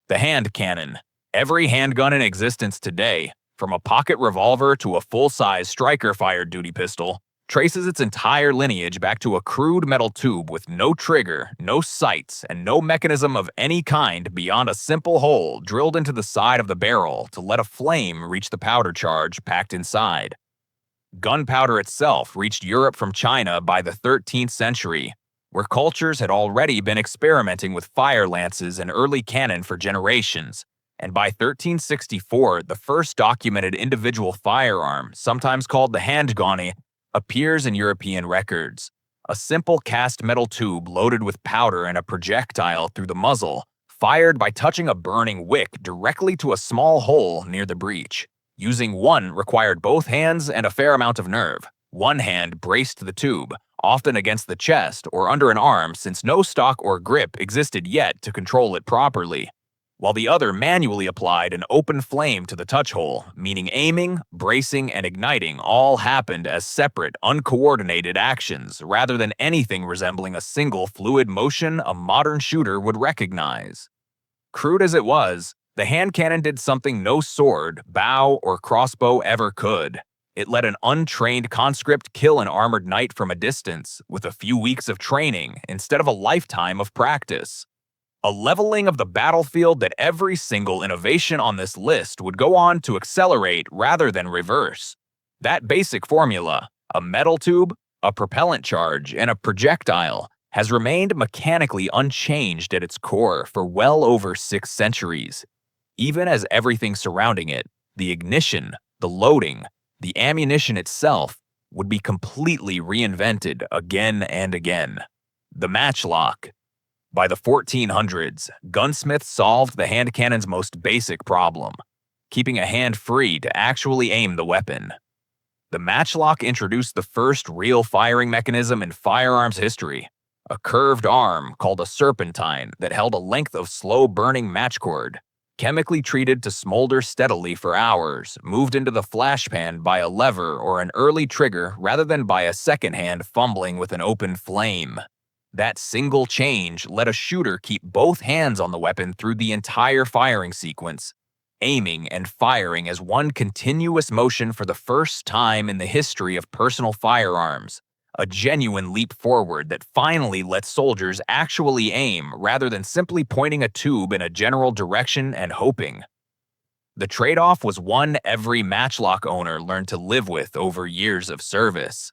The hand cannon. Every handgun in existence today, from a pocket revolver to a full-size striker-fired duty pistol, traces its entire lineage back to a crude metal tube with no trigger, no sights, and no mechanism of any kind beyond a simple hole drilled into the side of the barrel to let a flame reach the powder charge packed inside. Gunpowder itself reached Europe from China by the 13th century, where cultures had already been experimenting with fire lances and early cannon for generations, and by 1364, the first documented individual firearm, sometimes called the handgun, appears in European records. A simple cast metal tube loaded with powder and a projectile through the muzzle, fired by touching a burning wick directly to a small hole near the breech. Using one required both hands and a fair amount of nerve. One hand braced the tube, often against the chest or under an arm since no stock or grip existed yet to control it properly, while the other manually applied an open flame to the touch hole, meaning aiming, bracing, and igniting all happened as separate, uncoordinated actions rather than anything resembling a single fluid motion a modern shooter would recognize. Crude as it was, the hand cannon did something no sword, bow, or crossbow ever could. It let an untrained conscript kill an armored knight from a distance with a few weeks of training instead of a lifetime of practice. A leveling of the battlefield that every single innovation on this list would go on to accelerate rather than reverse. That basic formula, a metal tube, a propellant charge, and a projectile, has remained mechanically unchanged at its core for well over 6 centuries. Even as everything surrounding it, the ignition, the loading, the ammunition itself, would be completely reinvented again and again. The matchlock. By the 1400s, gunsmiths solved the hand cannon's most basic problem, keeping a hand free to actually aim the weapon. The matchlock introduced the first real firing mechanism in firearms history, a curved arm called a serpentine that held a length of slow-burning matchcord, chemically treated to smolder steadily for hours, moved into the flashpan by a lever or an early trigger rather than by a second hand fumbling with an open flame. That single change let a shooter keep both hands on the weapon through the entire firing sequence, aiming and firing as one continuous motion for the first time in the history of personal firearms. A genuine leap forward that finally lets soldiers actually aim rather than simply pointing a tube in a general direction and hoping. The trade-off was one every matchlock owner learned to live with over years of service.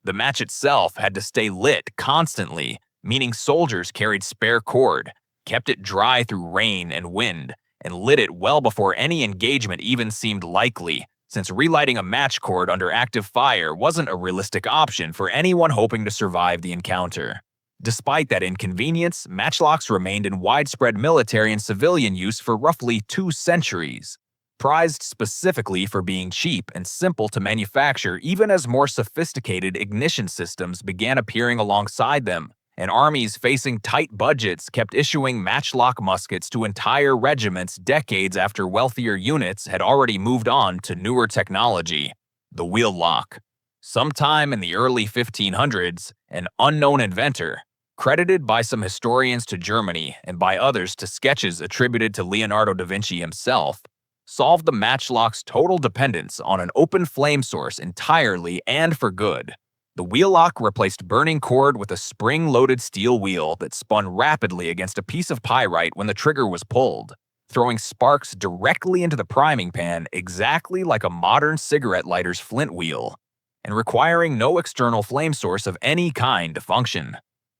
The match itself had to stay lit constantly, meaning soldiers carried spare cord, kept it dry through rain and wind, and lit it well before any engagement even seemed likely, since relighting a match cord under active fire wasn't a realistic option for anyone hoping to survive the encounter. Despite that inconvenience, matchlocks remained in widespread military and civilian use for roughly 2 centuries, prized specifically for being cheap and simple to manufacture even as more sophisticated ignition systems began appearing alongside them, and armies facing tight budgets kept issuing matchlock muskets to entire regiments decades after wealthier units had already moved on to newer technology. The Wheellock. Sometime in the early 1500s, an unknown inventor, credited by some historians to Germany and by others to sketches attributed to Leonardo da Vinci himself, solved the matchlock's total dependence on an open flame source entirely and for good. The Wheellock replaced burning cord with a spring-loaded steel wheel that spun rapidly against a piece of pyrite when the trigger was pulled, throwing sparks directly into the priming pan exactly like a modern cigarette lighter's flint wheel, and requiring no external flame source of any kind to function.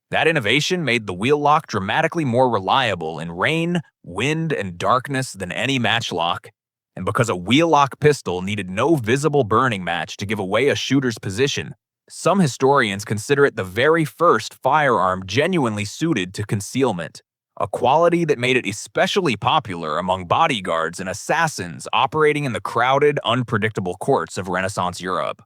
That innovation made the Wheellock dramatically more reliable in rain, wind, and darkness than any matchlock, and because a Wheellock pistol needed no visible burning match to give away a shooter's position, some historians consider it the very first firearm genuinely suited to concealment, a quality that made it especially popular among bodyguards and assassins operating in the crowded, unpredictable courts of Renaissance Europe.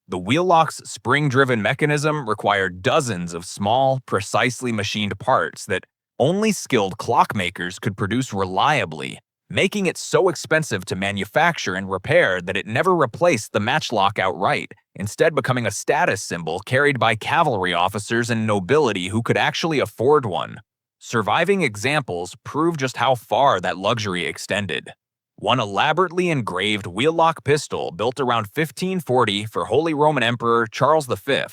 The Wheellock's spring-driven mechanism required dozens of small, precisely machined parts that only skilled clockmakers could produce reliably, making it so expensive to manufacture and repair that it never replaced the matchlock outright, instead becoming a status symbol carried by cavalry officers and nobility who could actually afford one. Surviving examples prove just how far that luxury extended. One elaborately engraved Wheellock pistol built around 1540 for Holy Roman Emperor Charles V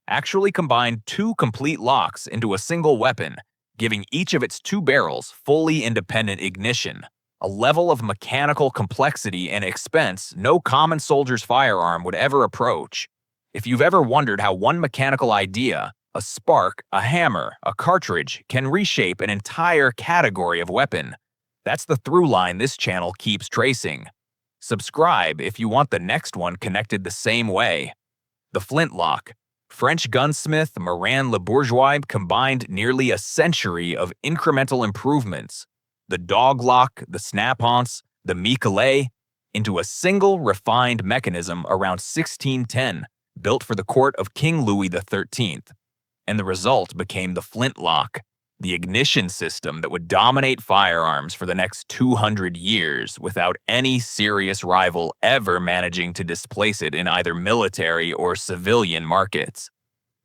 actually combined two complete locks into a single weapon, giving each of its two barrels fully independent ignition, a level of mechanical complexity and expense no common soldier's firearm would ever approach. If you've ever wondered how one mechanical idea, a spark, a hammer, a cartridge, can reshape an entire category of weapon, that's the through line this channel keeps tracing. Subscribe if you want the next one connected the same way. The Flintlock. French gunsmith Morin Le Bourgeois combined nearly a century of incremental improvements, the doglock, the snap-ons, the miquelet, into a single refined mechanism around 1610, built for the court of King Louis XIII. And the result became the Flintlock, the ignition system that would dominate firearms for the next 200 years without any serious rival ever managing to displace it in either military or civilian markets.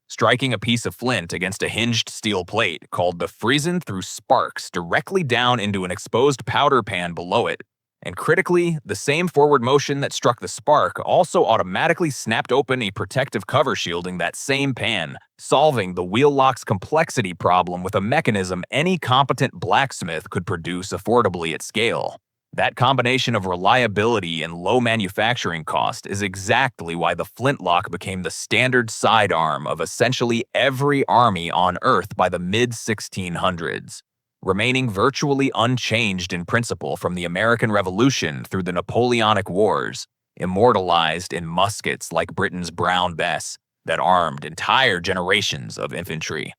Striking a piece of flint against a hinged steel plate called the frizzen threw sparks directly down into an exposed powder pan below it, and critically, the same forward motion that struck the spark also automatically snapped open a protective cover shielding that same pan, solving the Wheellock's complexity problem with a mechanism any competent blacksmith could produce affordably at scale. That combination of reliability and low manufacturing cost is exactly why the Flintlock became the standard sidearm of essentially every army on Earth by the mid-1600s. Remaining virtually unchanged in principle from the American Revolution through the Napoleonic Wars, immortalized in muskets like Britain's Brown Bess that armed entire generations of infantry.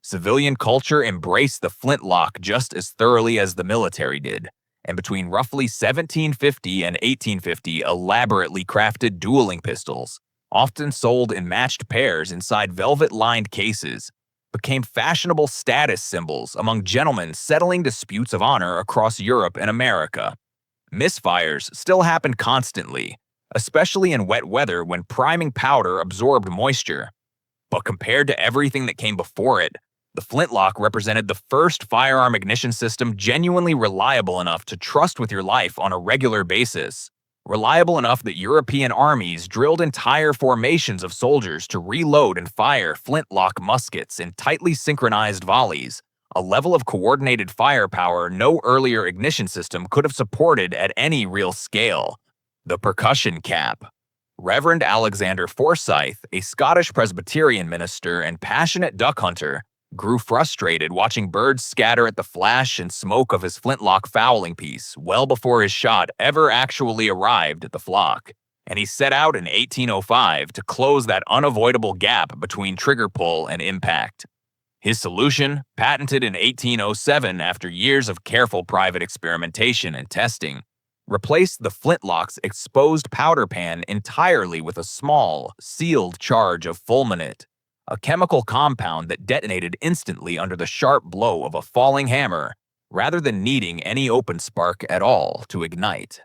Civilian culture embraced the Flintlock just as thoroughly as the military did, and between roughly 1750 and 1850 elaborately crafted dueling pistols, often sold in matched pairs inside velvet-lined cases, became fashionable status symbols among gentlemen settling disputes of honor across Europe and America. Misfires still happened constantly, especially in wet weather when priming powder absorbed moisture. But compared to everything that came before it, the Flintlock represented the first firearm ignition system genuinely reliable enough to trust with your life on a regular basis. Reliable enough that European armies drilled entire formations of soldiers to reload and fire flintlock muskets in tightly synchronized volleys, a level of coordinated firepower no earlier ignition system could have supported at any real scale. The Percussion Cap. Reverend Alexander Forsyth, a Scottish Presbyterian minister and passionate duck hunter, grew frustrated watching birds scatter at the flash and smoke of his flintlock fowling piece well before his shot ever actually arrived at the flock, and he set out in 1805 to close that unavoidable gap between trigger pull and impact. His solution, patented in 1807 after years of careful private experimentation and testing, replaced the flintlock's exposed powder pan entirely with a small, sealed charge of fulminate, a chemical compound that detonated instantly under the sharp blow of a falling hammer, rather than needing any open spark at all to ignite.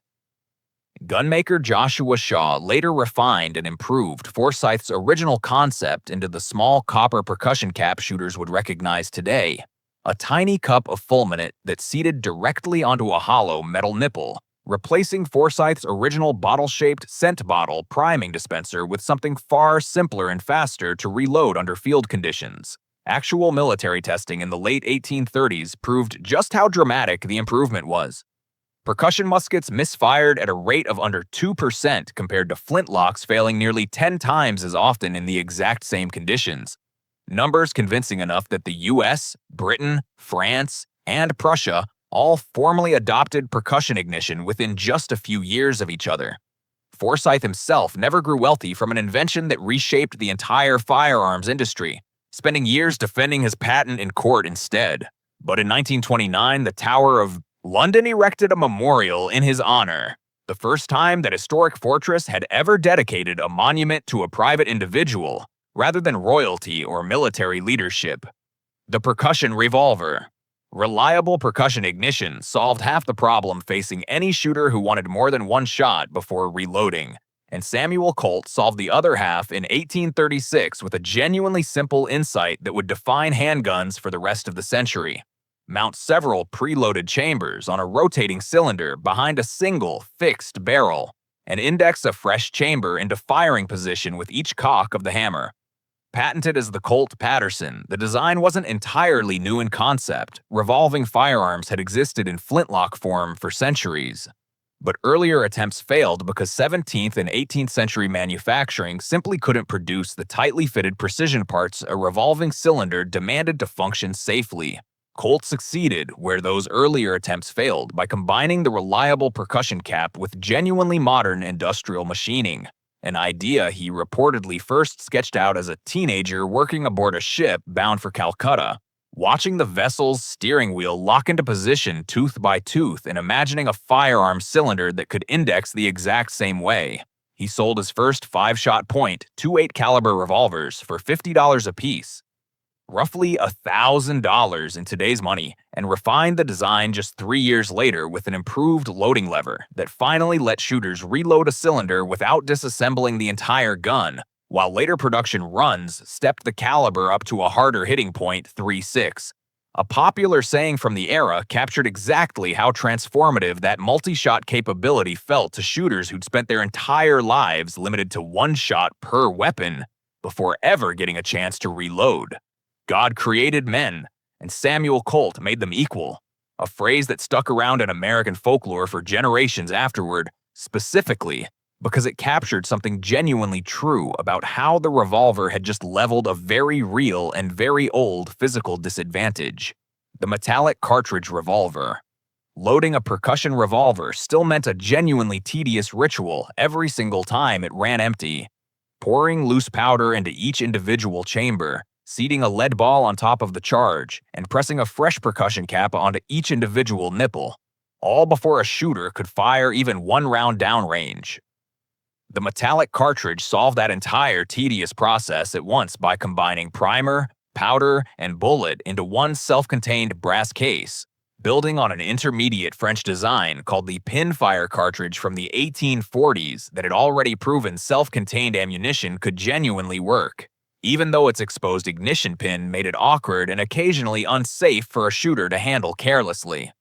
Gunmaker Joshua Shaw later refined and improved Forsyth's original concept into the small copper percussion cap shooters would recognize today, a tiny cup of fulminate that seated directly onto a hollow metal nipple, replacing Forsyth's original bottle-shaped scent bottle priming dispenser with something far simpler and faster to reload under field conditions. Actual military testing in the late 1830s proved just how dramatic the improvement was. Percussion muskets misfired at a rate of under 2% compared to flintlocks failing nearly 10 times as often in the exact same conditions. Numbers convincing enough that the US, Britain, France, and Prussia all formally adopted percussion ignition within just a few years of each other. Forsyth himself never grew wealthy from an invention that reshaped the entire firearms industry, spending years defending his patent in court instead. But in 1929, the Tower of London erected a memorial in his honor, the first time that historic fortress had ever dedicated a monument to a private individual, rather than royalty or military leadership. The Percussion Revolver. Reliable percussion ignition solved half the problem facing any shooter who wanted more than one shot before reloading, and Samuel Colt solved the other half in 1836 with a genuinely simple insight that would define handguns for the rest of the century. mount several preloaded chambers on a rotating cylinder behind a single, fixed barrel, and index a fresh chamber into firing position with each cock of the hammer. Patented as the Colt Patterson, the design wasn't entirely new in concept. Revolving firearms had existed in flintlock form for centuries. But earlier attempts failed because 17th and 18th century manufacturing simply couldn't produce the tightly fitted precision parts a revolving cylinder demanded to function safely. Colt succeeded where those earlier attempts failed by combining the reliable percussion cap with genuinely modern industrial machining, an idea he reportedly first sketched out as a teenager working aboard a ship bound for Calcutta. Watching the vessel's steering wheel lock into position tooth by tooth and imagining a firearm cylinder that could index the exact same way. He sold his first 5-shot .28 caliber revolvers for $50 apiece, roughly $1,000 in today's money, and refined the design just 3 years later with an improved loading lever that finally let shooters reload a cylinder without disassembling the entire gun, while later production runs stepped the caliber up to a harder hitting .36. A popular saying from the era captured exactly how transformative that multi-shot capability felt to shooters who'd spent their entire lives limited to 1 shot per weapon before ever getting a chance to reload. God created men, and Samuel Colt made them equal, a phrase that stuck around in American folklore for generations afterward, specifically because it captured something genuinely true about how the revolver had just leveled a very real and very old physical disadvantage. The metallic cartridge revolver. Loading a percussion revolver still meant a genuinely tedious ritual every single time it ran empty. Pouring loose powder into each individual chamber, seating a lead ball on top of the charge, and pressing a fresh percussion cap onto each individual nipple, all before a shooter could fire even 1 round downrange. The metallic cartridge solved that entire tedious process at once by combining primer, powder, and bullet into one self-contained brass case, building on an intermediate French design called the pinfire cartridge from the 1840s that had already proven self-contained ammunition could genuinely work, even though its exposed ignition pin made it awkward and occasionally unsafe for a shooter to handle carelessly.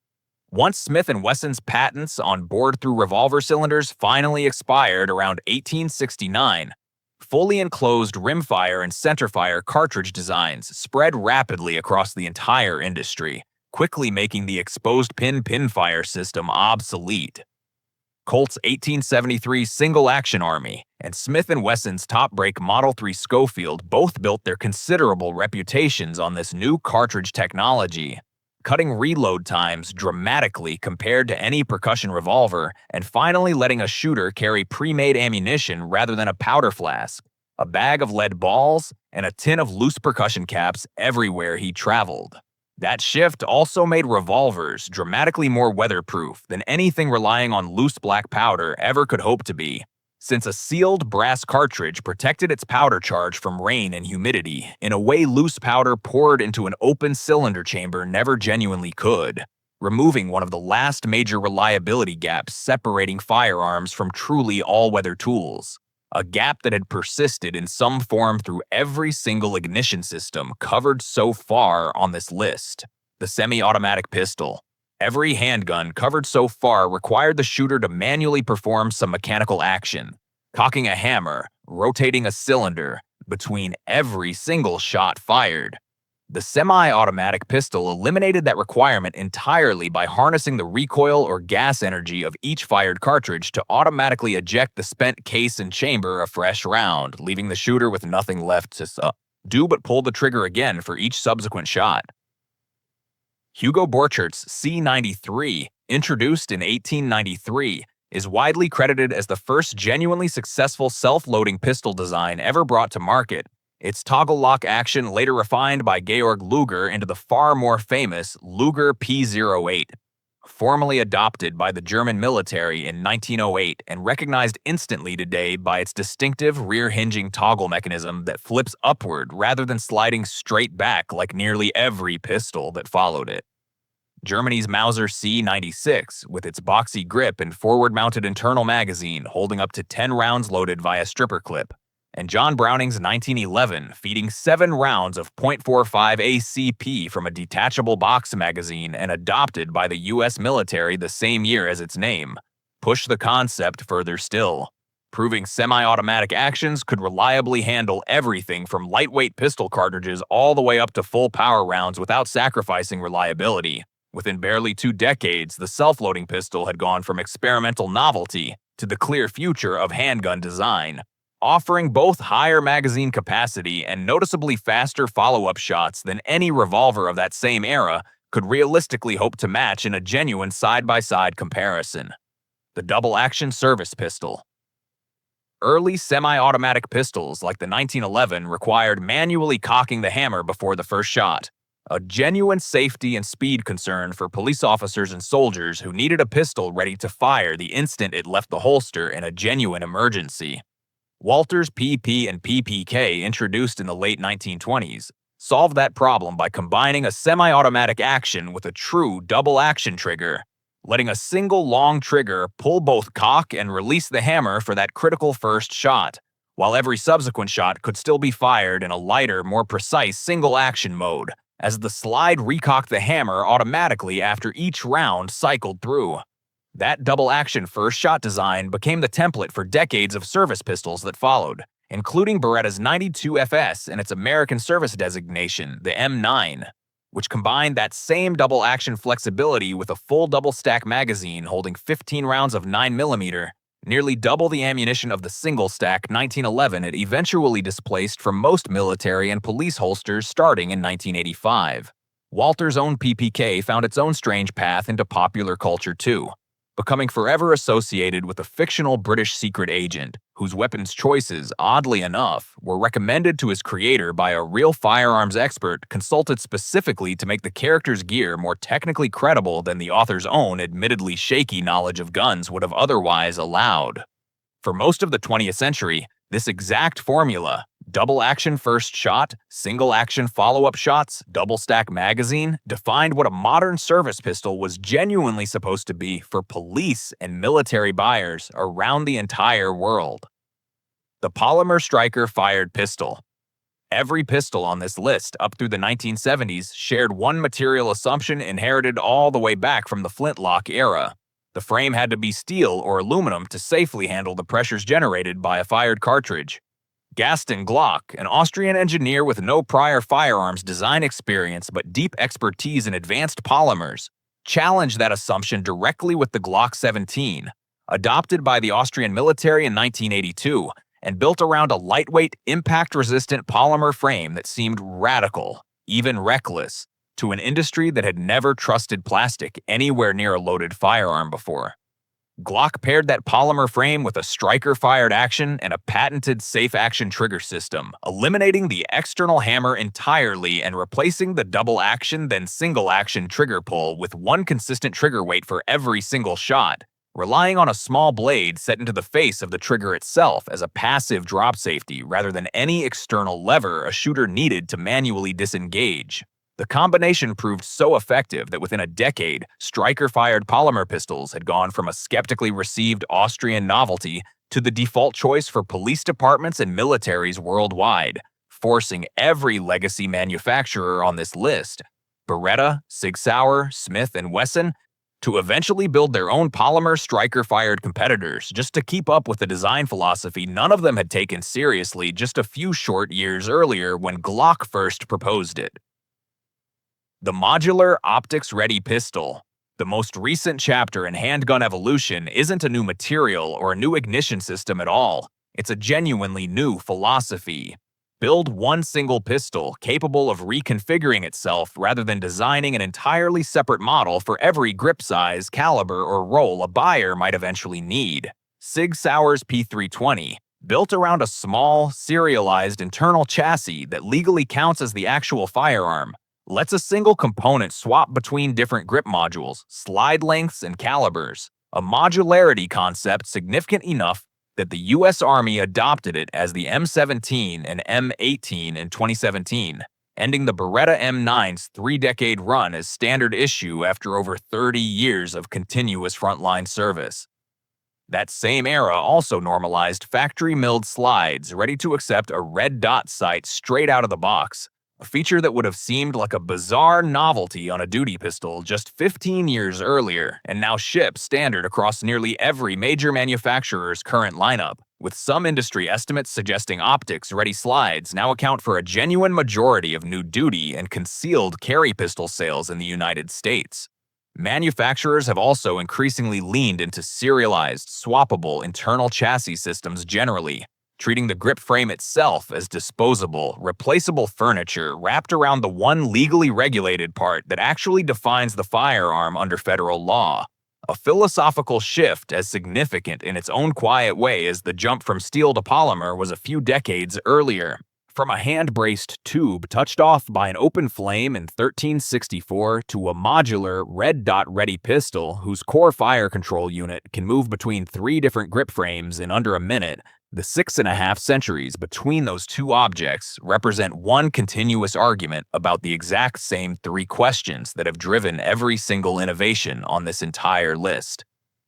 Once Smith & Wesson's patents on bore-through revolver cylinders finally expired around 1869, fully enclosed rimfire and centerfire cartridge designs spread rapidly across the entire industry, quickly making the exposed pin pinfire system obsolete. Colt's 1873 single-action army and Smith & Wesson's top-break Model 3 Schofield both built their considerable reputations on this new cartridge technology, cutting reload times dramatically compared to any percussion revolver, and finally letting a shooter carry pre-made ammunition rather than a powder flask, a bag of lead balls, and a tin of loose percussion caps everywhere he traveled. That shift also made revolvers dramatically more weatherproof than anything relying on loose black powder ever could hope to be, since a sealed brass cartridge protected its powder charge from rain and humidity in a way loose powder poured into an open cylinder chamber never genuinely could, removing one of the last major reliability gaps separating firearms from truly all-weather tools, a gap that had persisted in some form through every single ignition system covered so far on this list. The semi-automatic pistol. Every handgun covered so far required the shooter to manually perform some mechanical action, cocking a hammer, rotating a cylinder, between every single shot fired. The semi-automatic pistol eliminated that requirement entirely by harnessing the recoil or gas energy of each fired cartridge to automatically eject the spent case and chamber a fresh round, leaving the shooter with nothing left to do but pull the trigger again for each subsequent shot. Hugo Borchart's C93, introduced in 1893, is widely credited as the first genuinely successful self-loading pistol design ever brought to market, its toggle lock action later refined by Georg Luger into the far more famous Luger P08, formally adopted by the German military in 1908 and recognized instantly today by its distinctive rear-hinging toggle mechanism that flips upward rather than sliding straight back like nearly every pistol that followed it. Germany's Mauser C96, with its boxy grip and forward-mounted internal magazine holding up to 10 rounds loaded via stripper clip, and John Browning's 1911, feeding 7 rounds of .45 ACP from a detachable box magazine and adopted by the U.S. military the same year as its name, pushed the concept further still, proving semi-automatic actions could reliably handle everything from lightweight pistol cartridges all the way up to full power rounds without sacrificing reliability. Within barely 2 decades, the self-loading pistol had gone from experimental novelty to the clear future of handgun design, offering both higher magazine capacity and noticeably faster follow-up shots than any revolver of that same era could realistically hope to match in a genuine side-by-side comparison. The double-action service pistol. Early semi-automatic pistols like the 1911 required manually cocking the hammer before the first shot, a genuine safety and speed concern for police officers and soldiers who needed a pistol ready to fire the instant it left the holster in a genuine emergency. Walther's PP and PPK, introduced in the late 1920s, solved that problem by combining a semi-automatic action with a true double-action trigger, letting a single long trigger pull both cock and release the hammer for that critical first shot, while every subsequent shot could still be fired in a lighter, more precise single-action mode, as the slide recocked the hammer automatically after each round cycled through. That double-action first-shot design became the template for decades of service pistols that followed, including Beretta's 92FS and its American service designation, the M9, which combined that same double-action flexibility with a full double-stack magazine holding 15 rounds of 9mm, nearly double the ammunition of the single-stack 1911 it eventually displaced from most military and police holsters starting in 1985. Walther's own PPK found its own strange path into popular culture too, becoming forever associated with a fictional British secret agent whose weapons choices, oddly enough, were recommended to his creator by a real firearms expert consulted specifically to make the character's gear more technically credible than the author's own admittedly shaky knowledge of guns would have otherwise allowed. For most of the 20th century, this exact formula, double-action first shot, single-action follow-up shots, double-stack magazine, defined what a modern service pistol was genuinely supposed to be for police and military buyers around the entire world. The Polymer striker-fired pistol. Every pistol on this list up through the 1970s shared one material assumption inherited all the way back from the Flintlock era. The frame had to be steel or aluminum to safely handle the pressures generated by a fired cartridge. Gaston Glock, an Austrian engineer with no prior firearms design experience but deep expertise in advanced polymers, challenged that assumption directly with the Glock 17, adopted by the Austrian military in 1982 and built around a lightweight, impact-resistant polymer frame that seemed radical, even reckless, to an industry that had never trusted plastic anywhere near a loaded firearm before. Glock paired that polymer frame with a striker-fired action and a patented safe-action trigger system, eliminating the external hammer entirely and replacing the double-action then single-action trigger pull with one consistent trigger weight for every single shot, relying on a small blade set into the face of the trigger itself as a passive drop safety rather than any external lever a shooter needed to manually disengage. The combination proved so effective that within a decade, striker-fired polymer pistols had gone from a skeptically received Austrian novelty to the default choice for police departments and militaries worldwide, forcing every legacy manufacturer on this list, Beretta, Sig Sauer, Smith & Wesson, to eventually build their own polymer striker-fired competitors just to keep up with the design philosophy none of them had taken seriously just a few short years earlier when Glock first proposed it. The Modular Optics-Ready Pistol. The most recent chapter in handgun evolution isn't a new material or a new ignition system at all. It's a genuinely new philosophy. Build one single pistol capable of reconfiguring itself rather than designing an entirely separate model for every grip size, caliber, or roll a buyer might eventually need. Sig Sauer's P320, built around a small, serialized internal chassis that legally counts as the actual firearm, lets a single component swap between different grip modules, slide lengths, and calibers, a modularity concept significant enough that the U.S. Army adopted it as the M17 and M18 in 2017, ending the Beretta M9's 3-decade run as standard issue after over 30 years of continuous frontline service. That same era also normalized factory-milled slides ready to accept a red dot sight straight out of the box, a feature that would have seemed like a bizarre novelty on a duty pistol just 15 years earlier and now ships standard across nearly every major manufacturer's current lineup, with some industry estimates suggesting optics-ready slides now account for a genuine majority of new duty and concealed carry pistol sales in the United States. Manufacturers have also increasingly leaned into serialized, swappable internal chassis systems generally, treating the grip frame itself as disposable, replaceable furniture wrapped around the one legally regulated part that actually defines the firearm under federal law. A philosophical shift as significant in its own quiet way as the jump from steel to polymer was a few decades earlier. From a hand-braced tube touched off by an open flame in 1364 to a modular red dot-ready pistol whose core fire control unit can move between 3 different grip frames in under a minute, the 6.5 centuries between those two objects represent one continuous argument about the exact same 3 questions that have driven every single innovation on this entire list.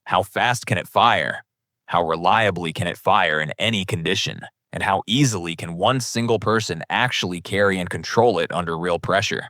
How fast can it fire? How reliably can it fire in any condition? And how easily can one single person actually carry and control it under real pressure?